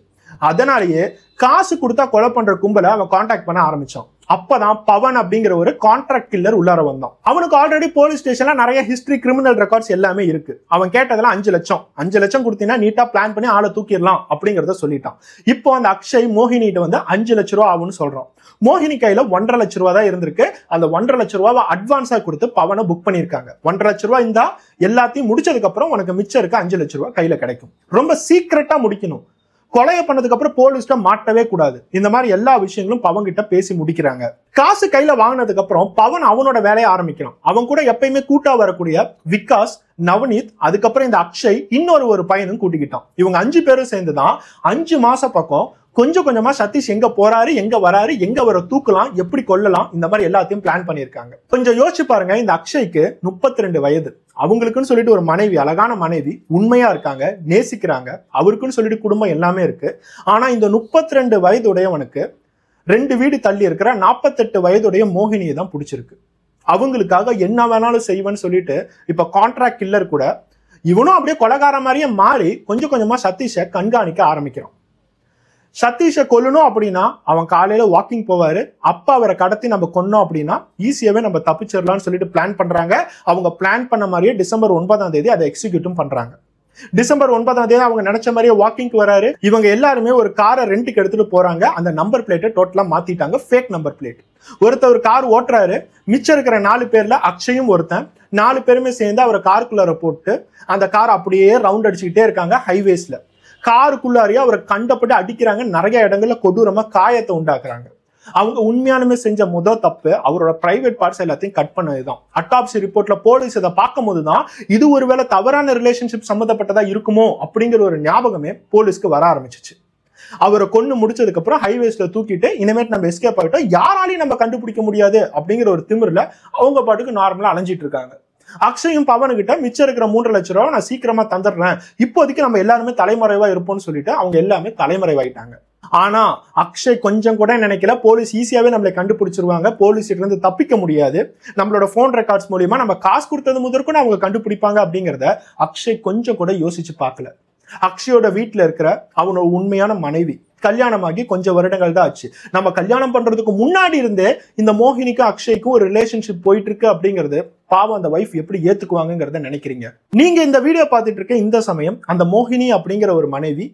அதனாலேயே காசு கொடுத்தா கொலை பண்ற கும்பலை அவன் கான்டாக்ட் பண்ண ஆரம்பிச்சான். அப்பதான் பவன் அப்படிங்கிற ஒரு கான்ட்ராக்ட் கில்லர் உள்ளார வந்தான். அவனுக்கு ஆல்ரெடி போலீஸ் ஸ்டேஷன்ல நிறைய ஹிஸ்டரி, கிரிமினல் ரெக்கார்ட்ஸ் எல்லாமே இருக்கு. அவன் கேட்டதெல்லாம் 5 லட்சம். 5 லட்சம் கொடுத்தீங்கன்னா நீட்டா பிளான் பண்ணி ஆளை தூக்கிடலாம் அப்படிங்கறத சொல்லிட்டான். இப்போ அந்த அக்ஷய் மோகினிட்ட வந்து 5 லட்ச ரூபா ஆகும்னு சொல்றான். மோகினி கையில 1.5 லட்ச ரூபா தான் இருந்திருக்கு. அந்த 1.5 லட்ச ரூபாவை அட்வான்ஸா கொடுத்து பவனை புக் பண்ணிருக்காங்க. 1.5 லட்ச ரூபாய் இருந்தா எல்லாத்தையும் முடிச்சதுக்கு அப்புறம் உனக்கு மிச்சம் இருக்க 5 லட்ச ரூபாய் கையில கிடைக்கும். ரொம்ப சீக்கிரட்டா முடிக்கணும். கொலையை பண்ணதுக்கு அப்புறம் போலீஸ்ட மாட்டவே கூடாது. இந்த மாதிரி எல்லா விஷயங்களும் பவன் கிட்ட பேசி முடிக்கிறாங்க. காசு கையில வாங்கினதுக்கு அப்புறம் பவன் அவனோட வேலையை ஆரம்பிக்கிறான். அவன் கூட எப்பயுமே கூட்டா வரக்கூடிய விகாஸ், நவநீத், அதுக்கப்புறம் இந்த அக்ஷய், இன்னொரு பையனும் கூட்டிக்கிட்டான். இவங்க 5 பேரும் சேர்ந்துதான் 5 மாசம் பக்கம் கொஞ்சம் கொஞ்சமா சதீஷ் எங்க போறாரு, எங்க வராரு, எங்க வர தூக்கலாம், எப்படி கொல்லலாம், இந்த மாதிரி எல்லாத்தையும் பிளான் பண்ணிருக்காங்க. கொஞ்சம் யோசிச்சு பாருங்க, இந்த அக்ஷய்க்கு 32 வயது. அவங்களுக்குன்னு சொல்லிட்டு ஒரு மனைவி, அழகான மனைவி, உண்மையா இருக்காங்க, நேசிக்கிறாங்க, அவருக்குன்னு சொல்லிட்டு குடும்பம் எல்லாமே இருக்கு. ஆனா இந்த 32 வயதுடையவனுக்கு 2 வீடு தள்ளி இருக்கிற 48 வயதுடைய மோகினியை தான் பிடிச்சிருக்கு. அவங்களுக்காக என்ன வேணாலும் செய்வேன்னு சொல்லிட்டு இப்ப கான்ட்ராக்ட் கில்லர் கூட இவனும் அப்படியே கொலைகார மாதிரியே மாறி கொஞ்சம் கொஞ்சமா சதீஷை கண்காணிக்க ஆரம்பிக்கிறான். சதீஷை கொல்லணும் அப்படின்னா அவன் காலையில வாக்கிங் போவாரு. அப்ப அவரை கடத்தி நம்ம கொன்னோம் அப்படின்னா ஈஸியாவே நம்ம தப்பிச்சிடலாம்னு சொல்லிட்டு பிளான் பண்றாங்க. அவங்க பிளான் பண்ண மாதிரியே டிசம்பர் 9ஆம் தேதி அதை எக்ஸிக்யூட்டும் பண்றாங்க. டிசம்பர் 9ஆம் தேதி அவங்க நினைச்ச மாதிரியே வாக்கிங்க்கு வராரு. இவங்க எல்லாருமே ஒரு காரை ரெண்டுக்கு எடுத்துட்டு போறாங்க. அந்த நம்பர் பிளேட்டை டோட்டலா மாத்திட்டாங்க, ஃபேக் நம்பர் பிளேட். ஒருத்தர் கார் ஓட்டுறாரு, மிச்சம் இருக்கிற 4 பேர்ல அக்ஷயும் ஒருத்தன், 4 பேருமே சேர்ந்து அவரை காருக்குள்ளார போட்டு அந்த கார் அப்படியே ரவுண்ட் அடிச்சுக்கிட்டே இருக்காங்க ஹைவேஸ்ல. காருக்குள்ளாரியே அவரை கண்டப்பட்டு அடிக்கிறாங்க, நிறைய இடங்கள்ல கொடூரமா காயத்தை உண்டாக்குறாங்க. அவங்க உண்மையானுமே செஞ்ச முதல் தப்பு அவரோட பிரைவேட் பார்ட்ஸ் எல்லாத்தையும் கட் பண்ணதுதான். அட்டாப்சி ரிப்போர்ட்ல போலீஸ் இதை பார்க்கும் போதுதான் இது ஒருவேளை தவறான ரிலேஷன்ஷிப் சம்பந்தப்பட்டதா இருக்குமோ அப்படிங்கிற ஒரு ஞாபகமே போலீஸ்க்கு வர ஆரம்பிச்சிச்சு. அவரை கொண்டு முடிச்சதுக்கு அப்புறம் ஹைவேஸ்ல தூக்கிட்டு இனிமேட்டு நம்ம எஸ்கேப் ஆகிட்டோம், யாராலையும் நம்ம கண்டுபிடிக்க முடியாது அப்படிங்கிற ஒரு திமிர்ல அவங்க பாட்டுக்கு நார்மலா அலைஞ்சிட்டு இருக்காங்க. அக்ஷயும் பவனுக்கிட்ட மிச்சம் இருக்கிற 3 லட்சம் ரூபாய் நான் சீக்கிரமா தந்துடுறேன், இப்போதைக்கு நம்ம எல்லாருமே தலைமறைவா இருப்போம்னு சொல்லிட்டு அவங்க எல்லாமே தலைமறைவாயிட்டாங்க. ஆனா அக்ஷய் கொஞ்சம் கூட நினைக்கல போலீஸ் ஈஸியாவே நம்மளை கண்டுபிடிச்சிருவாங்க, போலீஸ் கிட்ட இருந்து தப்பிக்க முடியாது, நம்மளோட போன் ரெக்கார்ட்ஸ் மூலியமா நம்ம காசு கொடுத்தது முதற்கொண்டு அவங்க கண்டுபிடிப்பாங்க அப்படிங்கிறத அக்ஷய் கொஞ்சம் கூட யோசிச்சு பார்க்கல. அக்ஷயோட வீட்டுல இருக்கிற அவனோட உண்மையான மனைவி கல்யாணமாகி கொஞ்சம் வருடங்கள் தான் ஆச்சு. நம்ம கல்யாணம் பண்றதுக்கு முன்னாடி இருந்தே இந்த மோகினிக்கும் அக்ஷய்க்கும் ஒரு ரிலேஷன்ஷிப் போயிட்டு இருக்கு அப்படிங்கிறது பாவம் அந்த வைஃப் எப்படி ஏத்துக்குவாங்கிறத நினைக்கிறீங்க? நீங்க இந்த வீடியோ பார்த்துட்டு இருக்க இந்த சமயம் அந்த மோகினி அப்படிங்கிற ஒரு மனைவி,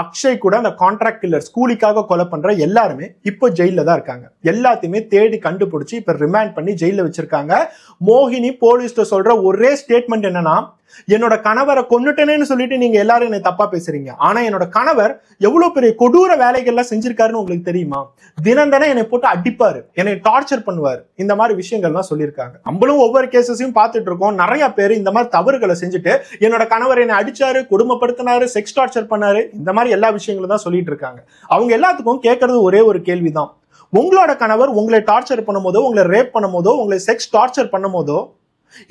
அக்ஷய் கூட அந்த கான்ட்ராக்ட் கில்லர்ஸ் கூலிக்காக கொலை பண்ற எல்லாருமே இப்போ ஜெயில தான் இருக்காங்க. எல்லாத்தையுமே தேடி கண்டுபிடிச்சு இப்ப ரிமாண்ட் பண்ணி ஜெயில வச்சிருக்காங்க. மோகினி போலீஸ்ல சொல்ற ஒரே ஸ்டேட்மெண்ட் என்னன்னா, என்னோட கணவரை கொன்னுட்டேன்னு சொல்லிட்டு நீங்க எல்லாரும் என்னை தப்பா பேசுறீங்க, ஆனா என்னோட கணவர் எவ்வளவு பெரிய கொடூர வேலைகள்லாம் செஞ்சிருக்காருன்னு உங்களுக்கு தெரியுமா? தினம் என்னை போட்டு அடிப்பாரு, என்னை டார்ச்சர் பண்ணுவாரு, இந்த மாதிரி விஷயங்கள்லாம் சொல்லியிருக்காங்க. நம்மளும் ஒவ்வொரு கேசஸையும் பார்த்துட்டு இருக்கோம். நிறைய பேர் இந்த மாதிரி தவறுகளை செஞ்சுட்டு என்னோட கணவர் என்னை அடிச்சாரு, கொடுமைப்படுத்தினாரு, செக்ஸ் டார்ச்சர் பண்ணாரு, இந்த மாதிரி எல்லா விஷயங்களும் தான் சொல்லிட்டு இருக்காங்க. அவங்க எல்லாத்துக்கும் கேட்கறது ஒரே ஒரு கேள்விதான், உங்களோட கணவர் உங்களை டார்ச்சர் பண்ணும் போதோ, உங்களை ரேப் பண்ணும் போதோ, உங்களை செக்ஸ் டார்ச்சர் பண்ணும் போதோ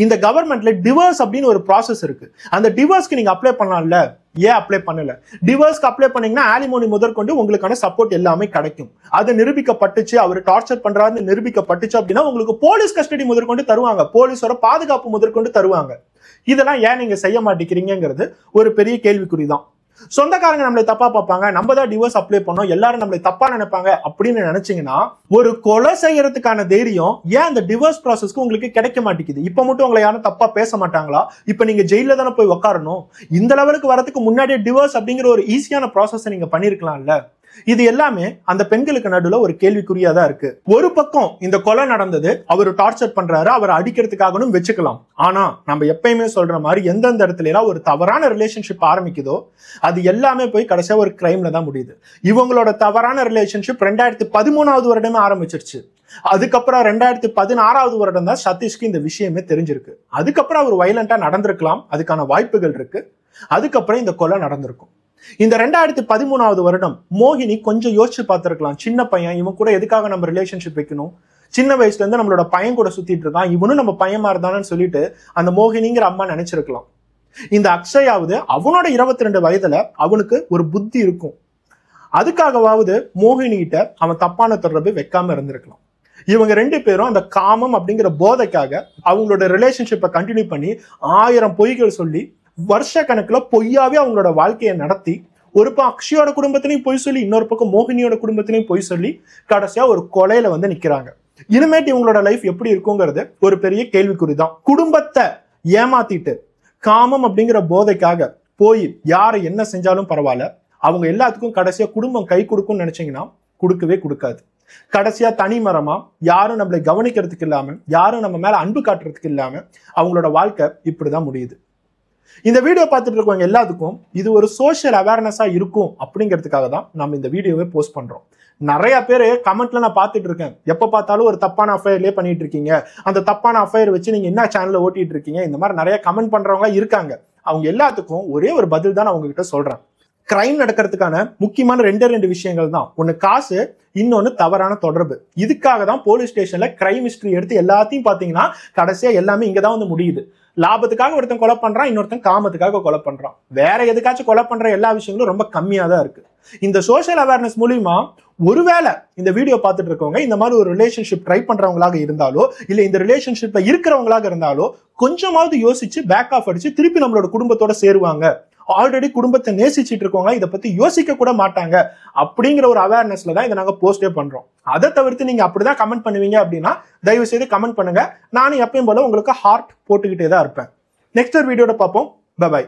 இந்த கவர்மெண்ட்ல டிவோர்ஸ் அப்படின்னு ஒரு ப்ராசஸ் இருக்கு. அந்த டிவோர்ஸ்க்கு நீங்க அப்ளை பண்ணலாம்ல, ஏன் அப்ளை பண்ணல? டிவோர்ஸ்க்கு அப்ளை பண்ணீங்கன்னா ஆலிமோனி முதற்கொண்டு உங்களுக்கான சப்போர்ட் எல்லாமே கிடைக்கும். அது நிரூபிக்கப்பட்டுச்சு, அவர் டார்ச்சர் பண்றாருன்னு நிரூபிக்கப்பட்டுச்சு அப்படின்னா உங்களுக்கு போலீஸ் கஸ்டடி முதற்கொண்டு தருவாங்க, போலீஸோட பாதுகாப்பு முதற்கொண்டு தருவாங்க. இதெல்லாம் ஏன் நீங்க செய்ய மாட்டேங்கிறீங்கிறது ஒரு பெரிய கேள்விக்குறிதான். சொந்தக்காரங்க நம்மளை தப்பா பார்ப்பாங்க, நம்ம தான் டிவோர்ஸ் அப்ளை பண்ணோம், எல்லாரும் நம்மளை தப்பா நினைப்பாங்க அப்படின்னு நினைச்சீங்கன்னா ஒரு கொலை செய்யறதுக்கான தைரியம் ஏன் அந்த டிவோர்ஸ் ப்ராசஸ்க்கு உங்களுக்கு கிடைக்க மாட்டேங்குது? இப்ப மட்டும் உங்களை யாரும் தப்பா பேச மாட்டாங்களா? இப்ப நீங்க ஜெயில தானே போய் உட்காரணும். இந்த லெவலுக்கு வரதுக்கு முன்னாடியே டிவோர்ஸ் அப்படிங்கிற ஒரு ஈஸியான ப்ராசஸ் நீங்க பண்ணிருக்கலாம்ல. இது எல்லாமே அந்த பெண்களுக்கு நடுவுல ஒரு கேள்விக்குறியா தான் இருக்கு. ஒரு பக்கம் இந்த கொலை நடந்தது, அவர் டார்ச்சர் பண்றாரு, அவர் அடிக்கிறதுக்காகணும் வச்சுக்கலாம். ஆனா நம்ம எப்பயுமே சொல்ற மாதிரி எந்தெந்த இடத்துல எல்லாம் ஒரு தவறான ரிலேஷன்ஷிப் ஆரம்பிக்குதோ அது எல்லாமே போய் கடைசியா ஒரு கிரைம்ல தான் முடியுது. இவங்களோட தவறான ரிலேஷன்ஷிப் 2013ஆவது வருடமே ஆரம்பிச்சிருச்சு. அதுக்கப்புறம் 2016ஆவது வருடம் தான் சதீஷ்க்கு இந்த விஷயமே தெரிஞ்சிருக்கு. அதுக்கப்புறம் அவர் வயலண்டா நடந்திருக்கலாம், அதுக்கான வாய்ப்புகள் இருக்கு. அதுக்கப்புறம் இந்த கொலை நடந்திருக்கும். இந்த 2013ஆவது வருடம் மோகினி கொஞ்சம் யோசிச்சு பார்த்திருக்கலாம், சின்ன பையன், இவன் கூட எதுக்காக நம்ம ரிலேஷன்ஷிப் வைக்கணும், சின்ன வயசுல இருந்து நம்மளோட பையன் கூட சுத்திட்டு இருக்கான், இவனும் நம்ம பையன் மாதிரி தானு சொல்லிட்டு அந்த மோகினிங்கிற அம்மா நினைச்சிருக்கலாம். இந்த அக்ஷயாவது அவனோட 22 வயதுல அவனுக்கு ஒரு புத்தி இருக்கும், அதுக்காகவாவது மோகினி கிட்ட அவன் தப்பான தொடர்பு வைக்காம இருந்திருக்கலாம். இவங்க 2 பேரும் அந்த காமம் அப்படிங்கிற போதைக்காக அவங்களோட ரிலேஷன்ஷிப்பை கண்டினியூ பண்ணி 1000 பொய்கள் சொல்லி வருஷ கணக்குல பொய்யாவே அவங்களோட வாழ்க்கையை நடத்தி, ஒரு பக்கம் அக்ஷயோட குடும்பத்திலையும் பொய் சொல்லி, இன்னொரு பக்கம் மோகினியோட குடும்பத்திலையும் பொய் சொல்லி கடைசியா ஒரு கொலையில வந்து நிக்கிறாங்க. இனிமேட்டு இவங்களோட லைஃப் எப்படி இருக்குங்கிறது ஒரு பெரிய கேள்விக்குறிதான். குடும்பத்தை ஏமாத்திட்டு காமம் அப்படிங்கிற போதைக்காக போய் யாரை என்ன செஞ்சாலும் பரவாயில்ல, அவங்க எல்லாத்துக்கும் கடைசியா குடும்பம் கை கொடுக்கும்னு நினைச்சீங்கன்னா கொடுக்கவே கொடுக்காது. கடைசியா தனிமரமா யாரும் நம்மளை கவனிக்கிறதுக்கு இல்லாம, யாரும் நம்ம மேல அன்பு காட்டுறதுக்கு இல்லாம அவங்களோட வாழ்க்கை இப்படிதான் முடியுது. இந்த வீடியோ பார்த்துட்டு இருக்கவங்க எல்லாத்துக்கும் இது ஒரு சோஷியல் அவேர்னஸா இருக்கும் அப்படிங்கிறதுக்காக தான் நம்ம இந்த வீடியோவை போஸ்ட் பண்றோம். நிறைய பேர் கமெண்ட்ல நான் பார்த்துட்டு இருக்கேன், எப்ப பார்த்தாலும் ஒரு தப்பான அஃபையர்லயே பண்ணிட்டு இருக்கீங்க, அந்த தப்பான அஃபையர் வச்சு நீங்க என்ன சேனல்ல ஓட்டிட்டு இருக்கீங்க, இந்த மாதிரி நிறைய கமெண்ட் பண்றவங்க இருக்காங்க. அவங்க எல்லாத்துக்கும் ஒரே ஒரு பதில் தான் நான் உங்ககிட்ட சொல்றேன். கிரைம் நடக்கிறதுக்கான முக்கியமான 2 விஷயங்கள் தான். ஒன்னு காசு, இன்னொன்னு தவறான தொடர்பு. இதுக்காக தான் போலீஸ் ஸ்டேஷன்ல கிரைம் ஹிஸ்டரி எடுத்து எல்லாத்தையும் பாத்தீங்கன்னா கடைசியா எல்லாமே இங்கதான் வந்து முடியுது. லாபத்துக்காக ஒருத்தன் கொலை பண்றான், இன்னொருத்தன் காமத்துக்காக கொலை பண்றான். வேற எதுக்காச்சும் கொலை பண்ற எல்லா விஷயங்களும் ரொம்ப கம்மியா தான் இருக்கு. இந்த சோஷியல் அவேர்னஸ் மூலியமா ஒருவேளை இந்த வீடியோ பார்த்துட்டு இருக்கவங்க இந்த மாதிரி ஒரு ரிலேஷன்ஷிப் ட்ரை பண்றவங்களாக இருந்தாலோ, இல்ல இந்த ரிலேஷன்ஷிப்ல இருக்கிறவங்களாக இருந்தாலோ கொஞ்சமாவது யோசிச்சு பேக் ஆஃப் அடிச்சு திருப்பி நம்மளோட குடும்பத்தோட சேருவாங்க. ஆல்ரெடி குடும்பத்தை நேசிச்சுட்டு இருக்கவங்க இதை பத்தி யோசிக்க கூட மாட்டாங்க அப்படிங்கிற ஒரு அவேர்னஸ்ல தான் இதை நாங்க போஸ்டே பண்றோம். அதை தவிர்த்து நீங்க அப்படிதான் கமெண்ட் பண்ணுவீங்க அப்படின்னா தயவு செய்து கமெண்ட் பண்ணுங்க. நானும் எப்பயும் போல உங்களுக்கு ஹார்ட் போட்டுக்கிட்டே தான் இருப்பேன். நெக்ஸ்ட் வீடியோட பார்ப்போம். பை.